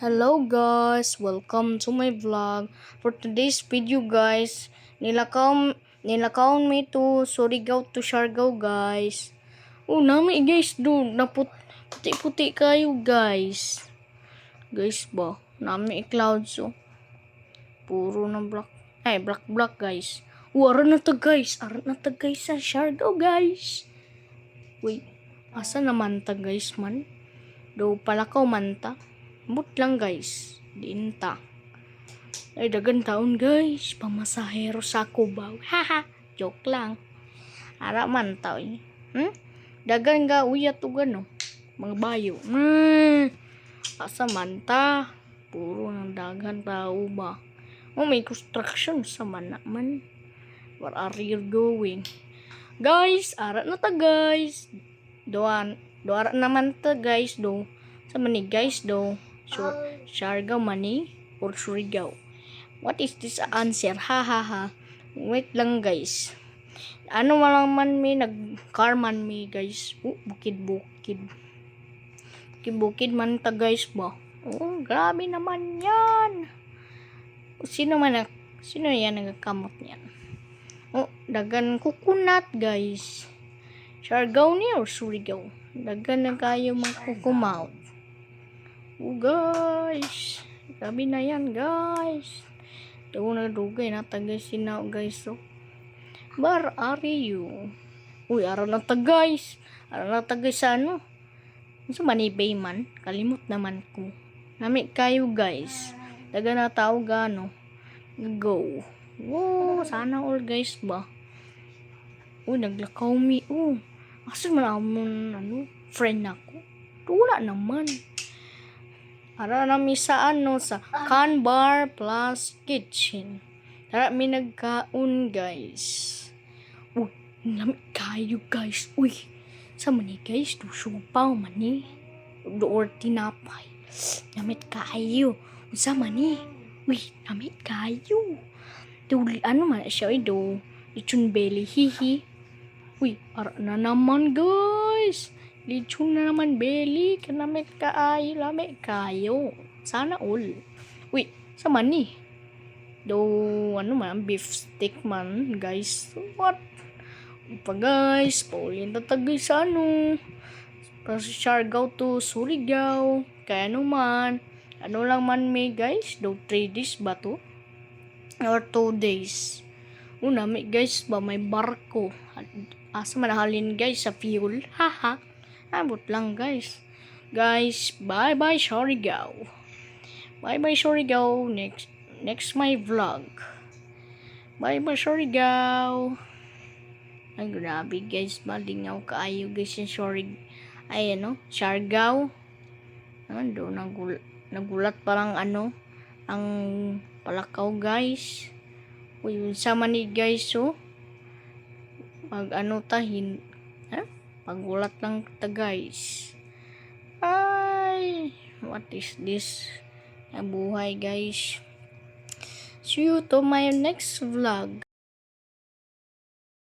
Hello guys, welcome to my vlog. For today's video guys, nilakaw me to Surigao to Siargao guys. Oh, nami guys do puti-puti kayo guys. Guys ba, nami clouds oh. Puro na black. Ay, black guys. Aran na to guys. Aran na to guys sa Siargao guys. Wait, asa naman ta guys man? Do palakaw man ta. But lang guys, diinta. Ay dagan taon guys, pamasahero sa Cubao. Haha, joke lang. Ara man tao eh. Dagan ga uyat to gano. Mga bayo. Asa man ta? Puro ng dagan tao ba? Oh, may construction sa man naman. Where are you going? Guys, ara na ta guys. Doara naman ta guys do. Sa mani guys do. Siargao mani or Surigao? What is this answer? Ha ha ha. Wait lang guys. Ano man may nag-car man may guys. Bukid-bukid. Bukid man ta guys ba? Oh, grabe naman yan. Sino yan nagkamot niyan? Oh, dagan kukunat guys. Siargao ni or Surigao? Dagan na kayo magkukumaut. Oh guys, grabe na yan guys. Daw na dugay na tagay sinaw guys so. Where are you? Uy, ara na ta guys. Ara na tagay sa ano? Sa manibay man, kalimot naman ko. Nami kayo guys. Daga na tao gano. Go. Oh, sana all guys ba? Oh, naglakaw mi. Oh, asa man amon ano, friend ako. Wala naman. Ara na mi sa ano sa Can Bar Plus Kitchen. Tara mi nagkaon guys. Uy, lamig kayo guys. Uy, sa mani guys, do supaw mani. Or tinapay. Lamig kayo. Sa mani. Uy, lamig kayo. Do ano man siya do. Lechon belly hihi. Uy, ara na naman guys. Lechon na naman belly. Kanamit kaayo. Lamig kayo. Sana all. Uy, sa mani. Do, ano man, beef stick man, guys. What? Pa guys, paulin tatagay sa ano. Para sa Siargao to Surigao. Kaya ano man. Ano lang man may guys. Do 3 days ba to? Or 2 days. Una, may guys ba, may barko. Asa manahalin guys sa fuel. Haha. Abot lang guys. Guys, bye-bye Siargao. Bye-bye Siargao. Next my vlog. Bye-bye Siargao. Ay, grabe guys. Malingaw kaayo guys yung Siargao. Ando, nagulat parang ano, ang palakaw guys. Uy, sama ni guys so. Pag ano tahin, pagulat lang ta guys. Ay, what is this? Buhay guys. See you to my next vlog.